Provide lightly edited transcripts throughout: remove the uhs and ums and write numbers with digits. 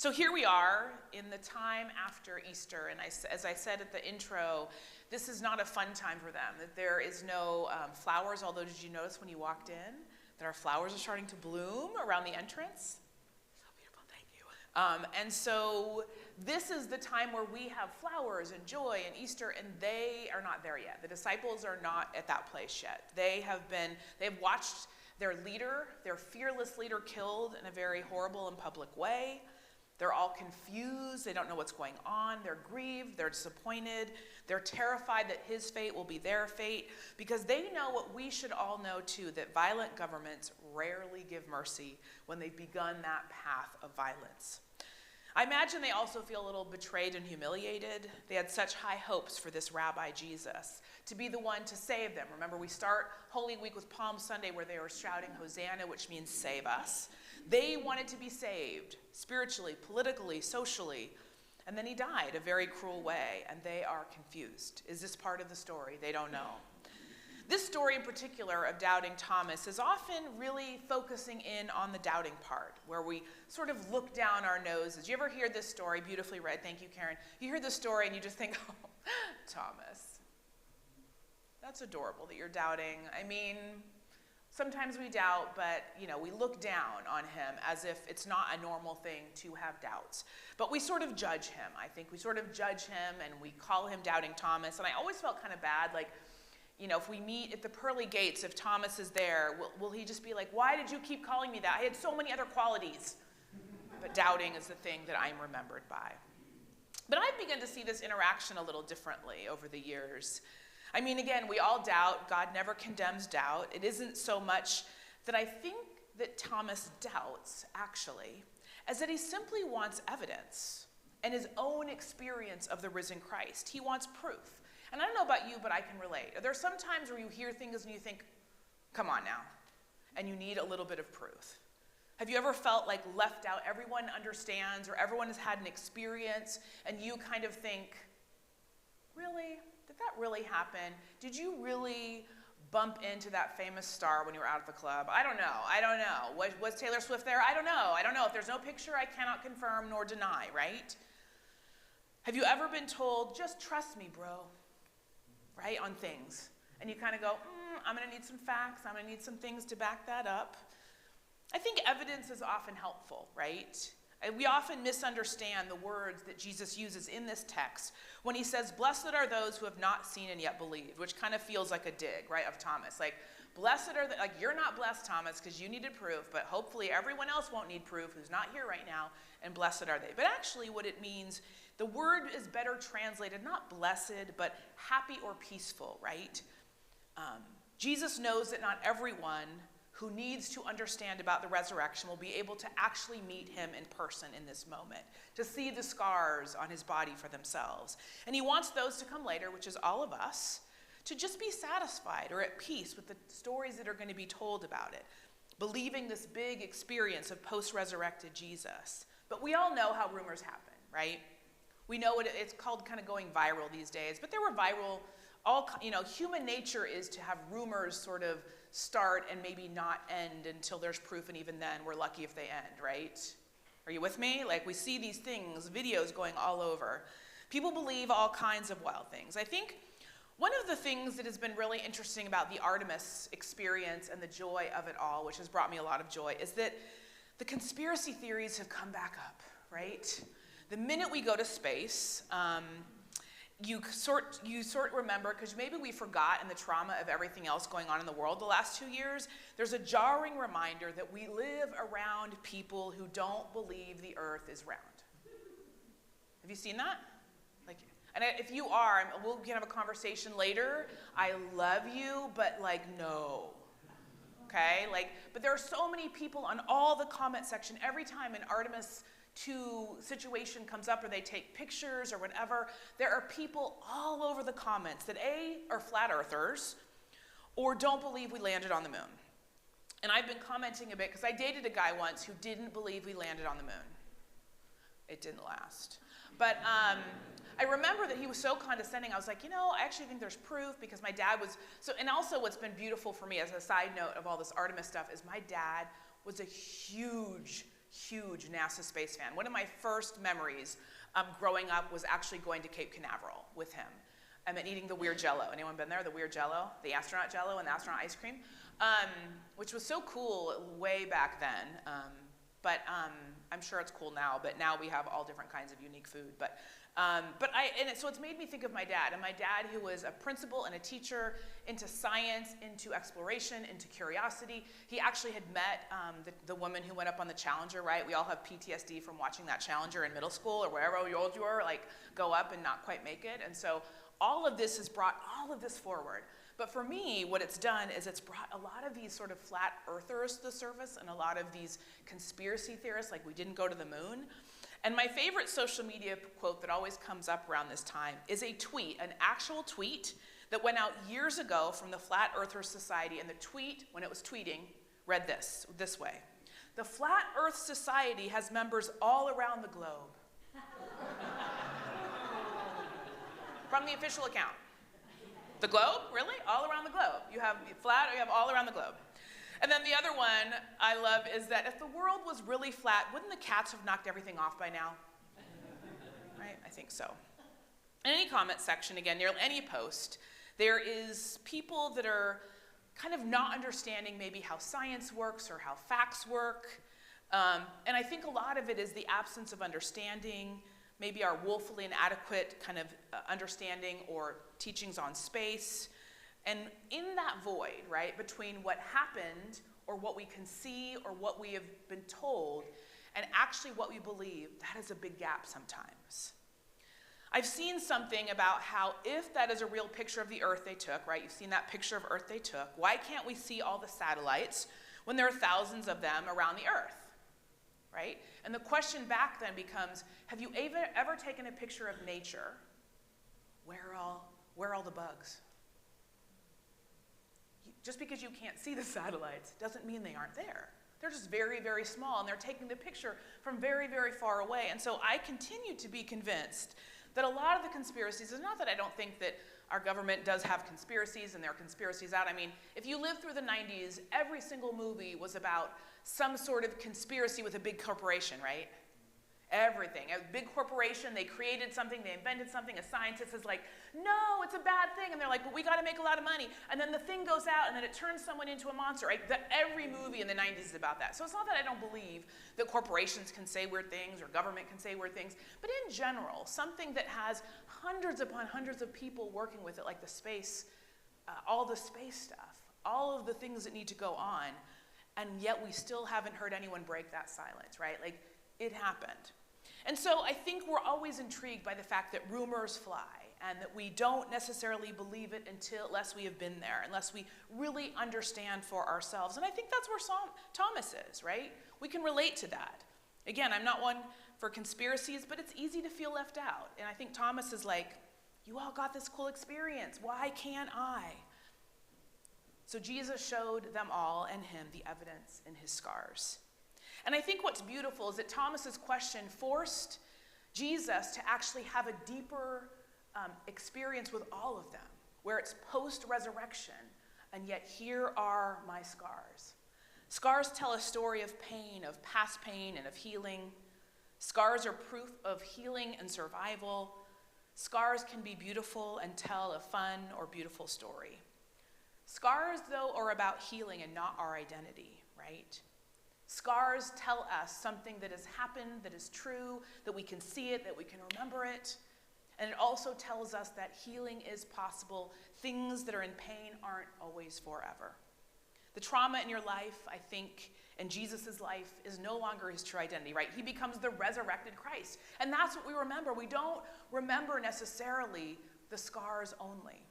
So here we are in the time after Easter, and as I said at the intro, this is not a fun time for them. That there is no flowers, although did you notice when you walked in that our flowers are starting to bloom around the entrance? So beautiful, thank you. And so this is the time where we have flowers and joy and Easter, and they are not there yet. The disciples are not at that place yet. They've watched their leader, their fearless leader, killed in a very horrible and public way. They're all confused. They don't know what's going on. They're grieved. They're disappointed. They're terrified that his fate will be their fate, because they know what we should all know too, that violent governments rarely give mercy when they've begun that path of violence. I imagine they also feel a little betrayed and humiliated. They had such high hopes for this Rabbi Jesus to be the one to save them. Remember, we start Holy Week with Palm Sunday where they were shouting Hosanna, which means save us. They wanted to be saved spiritually, politically, socially, and then he died a very cruel way, and they are confused. Is this part of the story? They don't know. This story in particular of doubting Thomas is often really focusing in on the doubting part, where we sort of look down our noses. You ever hear this story, beautifully read, thank you, Karen. You hear this story and you just think, oh, Thomas, that's adorable that you're doubting. I mean, sometimes we doubt, but we look down on him as if it's not a normal thing to have doubts. But we sort of judge him, I think. We sort of judge him and we call him Doubting Thomas. And I always felt kind of bad, like, if we meet at the pearly gates, if Thomas is there, will he just be like, why did you keep calling me that? I had so many other qualities. But doubting is the thing that I'm remembered by. But I've begun to see this interaction a little differently over the years. I mean, again, we all doubt. God never condemns doubt. It isn't so much that I think that Thomas doubts, actually, as that he simply wants evidence and his own experience of the risen Christ. He wants proof. And I don't know about you, but I can relate. There are some times where you hear things and you think, come on now, and you need a little bit of proof. Have you ever felt like left out? Everyone understands, or everyone has had an experience, and you kind of think, really? Did that really happen? Did you really bump into that famous star when you were out at the club? I don't know. Was Taylor Swift there? I don't know. If there's no picture, I cannot confirm nor deny, right? Have you ever been told, just trust me, bro? Right, on things. And you kind of go, I'm going to need some facts. I'm going to need some things to back that up. I think evidence is often helpful, right? We often misunderstand the words that Jesus uses in this text when he says, blessed are those who have not seen and yet believed, which kind of feels like a dig, right, of Thomas. Like, blessed are like, you're not blessed, Thomas, because you needed proof, but hopefully everyone else won't need proof who's not here right now, and blessed are they. But actually what it means, the word is better translated, not blessed, but happy or peaceful, right? Jesus knows that not everyone who needs to understand about the resurrection will be able to actually meet him in person in this moment, to see the scars on his body for themselves. And he wants those to come later, which is all of us, to just be satisfied or at peace with the stories that are going to be told about it, believing this big experience of post-resurrected Jesus. But we all know how rumors happen, right? We know what it's called, kind of going viral these days, but there were viral, human nature is to have rumors sort of start and maybe not end until there's proof, and even then we're lucky if they end, right? Are you with me? Like, we see these things, videos going all over. People believe all kinds of wild things. I think one of the things that has been really interesting about the Artemis experience and the joy of it all, which has brought me a lot of joy, is that the conspiracy theories have come back up, right? The minute we go to space, you sort remember, because maybe we forgot in the trauma of everything else going on in the world the last 2 years, there's a jarring reminder that we live around people who don't believe the earth is round. Have you seen that? And if you are, we can have a conversation later. I love you, but no. Okay? But there are so many people on all the comment section every time an Artemis 2 situation comes up or they take pictures or whatever. There are people all over the comments that are flat earthers or don't believe we landed on the moon. And I've been commenting a bit because I dated a guy once who didn't believe we landed on the moon. It didn't last. But I remember that he was so condescending. I was like, I actually think there's proof, because my dad was and also what's been beautiful for me as a side note of all this Artemis stuff is my dad was a huge huge NASA space fan. One of my first memories growing up was actually going to Cape Canaveral with him and eating the weird Jello. Anyone been there? The weird Jello, the astronaut Jello and the astronaut ice cream, which was so cool way back then. But I'm sure it's cool now. But now we have all different kinds of unique food. So it's made me think of my dad. And my dad, who was a principal and a teacher, into science, into exploration, into curiosity. He actually had met the woman who went up on the Challenger, right? We all have PTSD from watching that Challenger in middle school or wherever old you were, like go up and not quite make it. And so all of this has brought all of this forward. But for me, what it's done is it's brought a lot of these sort of flat earthers to the surface and a lot of these conspiracy theorists, like we didn't go to the moon. And my favorite social media quote that always comes up around this time is a tweet, an actual tweet that went out years ago from the Flat Earthers Society. And the tweet, when it was tweeting, read this way. The Flat Earth Society has members all around the globe. From the official account. The globe? Really? All around the globe. You have flat or you have all around the globe. And then the other one I love is that if the world was really flat, wouldn't the cats have knocked everything off by now? Right? I think so. In any comment section, again, near any post, there is people that are kind of not understanding maybe how science works or how facts work. And I think a lot of it is the absence of understanding, maybe our woefully inadequate kind of understanding or teachings on space. And in that void, right, between what happened or what we can see or what we have been told and actually what we believe, that is a big gap sometimes. I've seen something about how if that is a real picture of the Earth they took, right, you've seen that picture of Earth they took, why can't we see all the satellites when there are thousands of them around the Earth? Right? And the question back then becomes, have you ever taken a picture of nature? Where are all the bugs? Just because you can't see the satellites doesn't mean they aren't there. They're just very, very small, and they're taking the picture from very, very far away. And so I continue to be convinced that a lot of the conspiracies, it's not that I don't think that our government does have conspiracies and there are conspiracies out. I mean, if you lived through the 90s, every single movie was about some sort of conspiracy with a big corporation, right? Everything. A big corporation, they created something, they invented something, a scientist is like, no, it's a bad thing. And they're like, but we got to make a lot of money. And then the thing goes out and then it turns someone into a monster, right? Every movie in the 90s is about that. So it's not that I don't believe that corporations can say weird things or government can say weird things, but in general, something that has hundreds upon hundreds of people working with it, like the space, all the space stuff, all of the things that need to go on, and yet we still haven't heard anyone break that silence, right? Like, it happened. And so I think we're always intrigued by the fact that rumors fly and that we don't necessarily believe it unless we have been there, unless we really understand for ourselves. And I think that's where Thomas is, right? We can relate to that. Again, I'm not one for conspiracies, but it's easy to feel left out. And I think Thomas is like, you all got this cool experience. Why can't I? So Jesus showed them all and him the evidence in his scars. And I think what's beautiful is that Thomas's question forced Jesus to actually have a deeper experience with all of them, where it's post-resurrection, and yet here are my scars. Scars tell a story of pain, of past pain, and of healing. Scars are proof of healing and survival. Scars can be beautiful and tell a fun or beautiful story. Scars, though, are about healing and not our identity, right? Scars tell us something that has happened, that is true, that we can see it, that we can remember it. And it also tells us that healing is possible. Things that are in pain aren't always forever. The trauma in your life, I think, in Jesus' life is no longer his true identity, right? He becomes the resurrected Christ. And that's what we remember. We don't remember necessarily the scars only.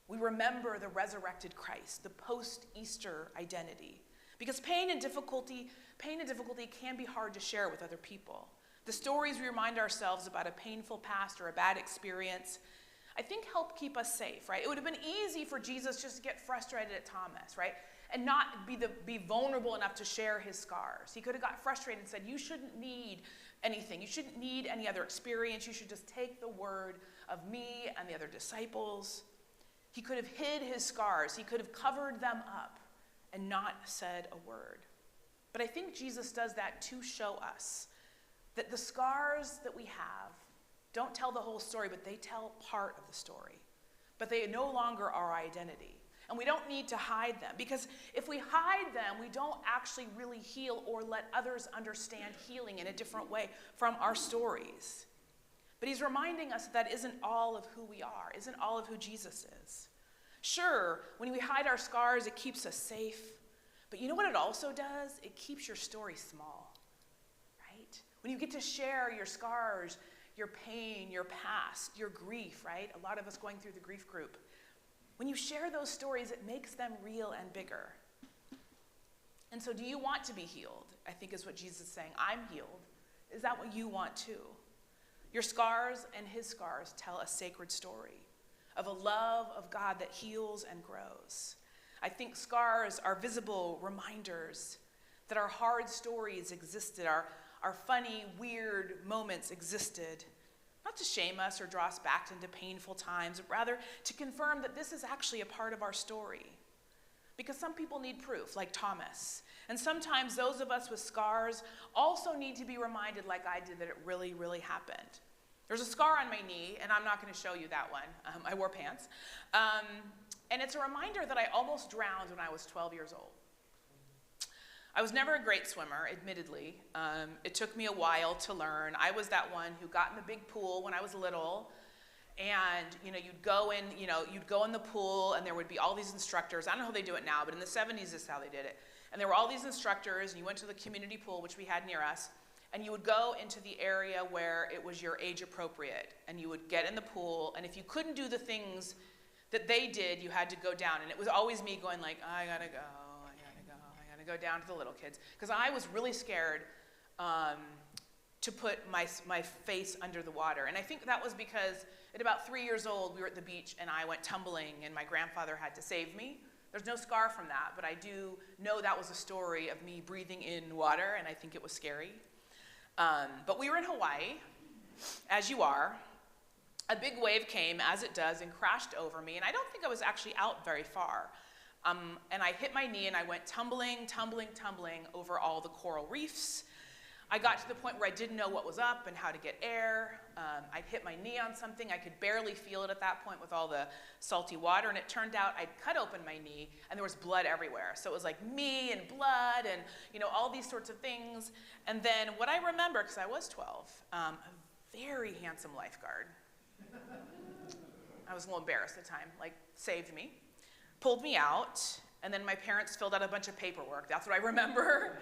We remember the resurrected Christ, the post-Easter identity. Because pain and difficulty can be hard to share with other people. The stories we remind ourselves about a painful past or a bad experience, I think help keep us safe, right? It would have been easy for Jesus just to get frustrated at Thomas, right? And not be vulnerable enough to share his scars. He could have got frustrated and said, you shouldn't need anything. You shouldn't need any other experience. You should just take the word of me and the other disciples. He could have hid his scars. He could have covered them up and not said a word. But I think Jesus does that to show us that the scars that we have don't tell the whole story, but they tell part of the story. But they no longer are our identity. And we don't need to hide them, because if we hide them, we don't actually really heal or let others understand healing in a different way from our stories. But he's reminding us that isn't all of who we are, isn't all of who Jesus is. Sure, when we hide our scars, it keeps us safe. But you know what it also does? It keeps your story small, right? When you get to share your scars, your pain, your past, your grief, right? A lot of us going through the grief group. When you share those stories, it makes them real and bigger. And so do you want to be healed? I think is what Jesus is saying. I'm healed. Is that what you want too? Your scars and his scars tell a sacred story of a love of God that heals and grows. I think scars are visible reminders that our hard stories existed, our funny, weird moments existed, not to shame us or draw us back into painful times, but rather to confirm that this is actually a part of our story. Because some people need proof, like Thomas. And sometimes those of us with scars also need to be reminded, like I did, that it really, really happened. There's a scar on my knee, and I'm not going to show you that one. I wore pants. And it's a reminder that I almost drowned when I was 12 years old. I was never a great swimmer, admittedly. It took me a while to learn. I was that one who got in the big pool when I was little, and you'd go in the pool, and there would be all these instructors. I don't know how they do it now, but in the 70s, this is how they did it. And there were all these instructors, and you went to the community pool, which we had near us, and you would go into the area where it was your age appropriate, and you would get in the pool, and if you couldn't do the things that they did, you had to go down. And it was always me going like, I gotta go down to the little kids. Because I was really scared to put my face under the water. And I think that was because at about 3 years old, we were at the beach and I went tumbling and my grandfather had to save me. There's no scar from that, but I do know that was a story of me breathing in water, and I think it was scary. But we were in Hawaii, as you are. A big wave came, as it does, and crashed over me, and I don't think I was actually out very far. And I hit my knee, and I went tumbling over all the coral reefs. I got to the point where I didn't know what was up and how to get air. I'd hit my knee on something. I could barely feel it at that point with all the salty water, and it turned out I'd cut open my knee, and there was blood everywhere. So it was like me and blood and all these sorts of things. And then what I remember, because I was 12, a very handsome lifeguard, I was a little embarrassed at the time, saved me, pulled me out, and then my parents filled out a bunch of paperwork. That's what I remember.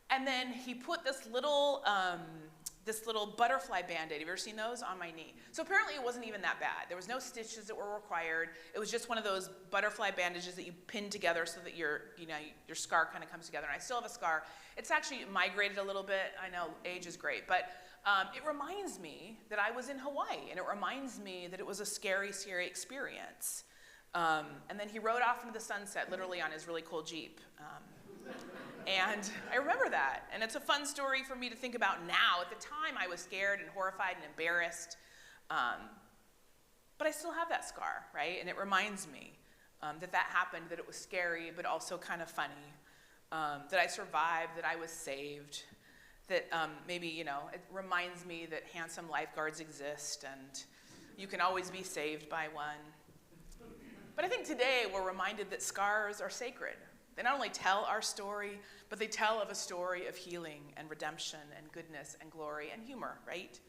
And then he put this little butterfly Band-Aid, have you ever seen those, on my knee? So apparently it wasn't even that bad. There was no stitches that were required. It was just one of those butterfly bandages that you pin together so that your scar kind of comes together. And I still have a scar. It's actually migrated a little bit. I know age is great, but it reminds me that I was in Hawaii, and it reminds me that it was a scary, scary experience. And then he rode off into the sunset, literally on his really cool Jeep. And I remember that, and it's a fun story for me to think about now. At the time, I was scared and horrified and embarrassed, but I still have that scar, right? And it reminds me that happened, that it was scary, but also kind of funny, that I survived, that I was saved, that maybe, it reminds me that handsome lifeguards exist, and you can always be saved by one. But I think today we're reminded that scars are sacred. They not only tell our story, but they tell of a story of healing and redemption and goodness and glory and humor, right?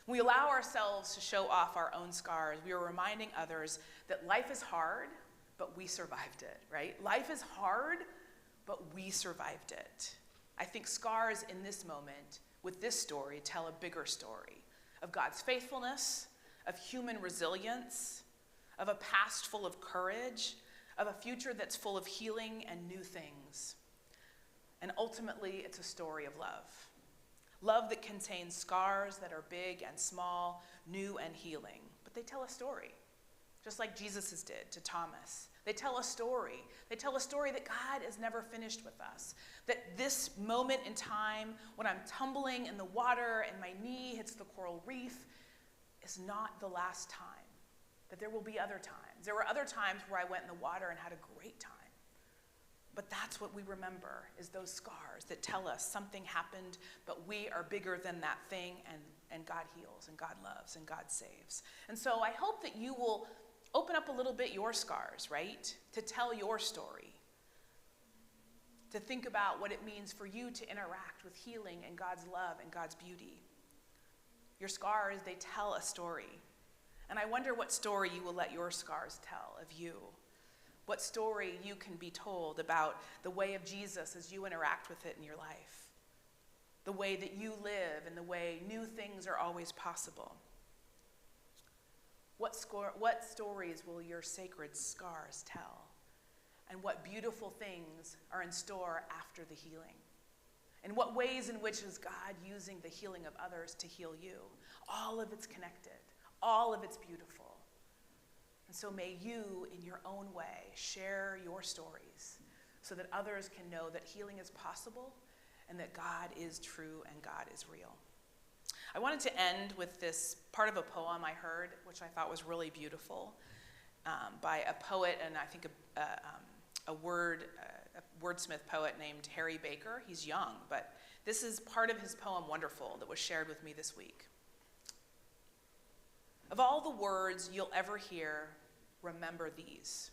When we allow ourselves to show off our own scars, we are reminding others that life is hard, but we survived it, right? Life is hard, but we survived it. I think scars in this moment, with this story, tell a bigger story of God's faithfulness, of human resilience, of a past full of courage, of a future that's full of healing and new things. And ultimately, it's a story of love. Love that contains scars that are big and small, new and healing. But they tell a story, just like Jesus's did to Thomas. They tell a story. They tell a story that God is never finished with us. That this moment in time, when I'm tumbling in the water and my knee hits the coral reef, is not the last time. That there will be other times. There were other times where I went in the water and had a great time. But that's what we remember, is those scars that tell us something happened, but we are bigger than that thing, and God heals, and God loves, and God saves. And so I hope that you will open up a little bit your scars, right? To tell your story. To think about what it means for you to interact with healing and God's love and God's beauty. Your scars, they tell a story. And I wonder what story you will let your scars tell of you. What story you can be told about the way of Jesus as you interact with it in your life. The way that you live and the way new things are always possible. What stories will your sacred scars tell? And what beautiful things are in store after the healing? And what ways in which is God using the healing of others to heal you? All of it's connected. All of it's beautiful. And so may you, in your own way, share your stories so that others can know that healing is possible and that God is true and God is real. I wanted to end with this part of a poem I heard, which I thought was really beautiful, by a poet and I think a wordsmith poet named Harry Baker. He's young, but this is part of his poem, Wonderful, that was shared with me this week. Of all the words you'll ever hear, remember these.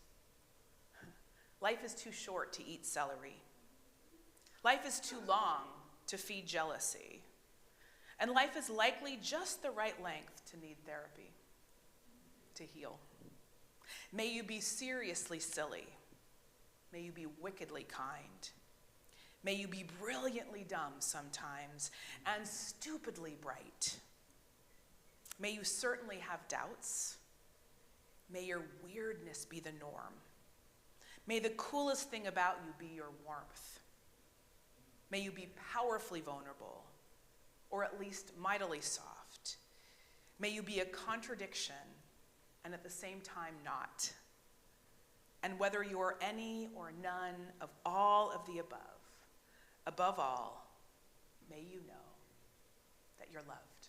Life is too short to eat celery. Life is too long to feed jealousy. And life is likely just the right length to need therapy, to heal. May you be seriously silly. May you be wickedly kind. May you be brilliantly dumb sometimes and stupidly bright. May you certainly have doubts. May your weirdness be the norm. May the coolest thing about you be your warmth. May you be powerfully vulnerable, or at least mightily soft. May you be a contradiction and at the same time not. And whether you're any or none of all of the above all, may you know that you're loved.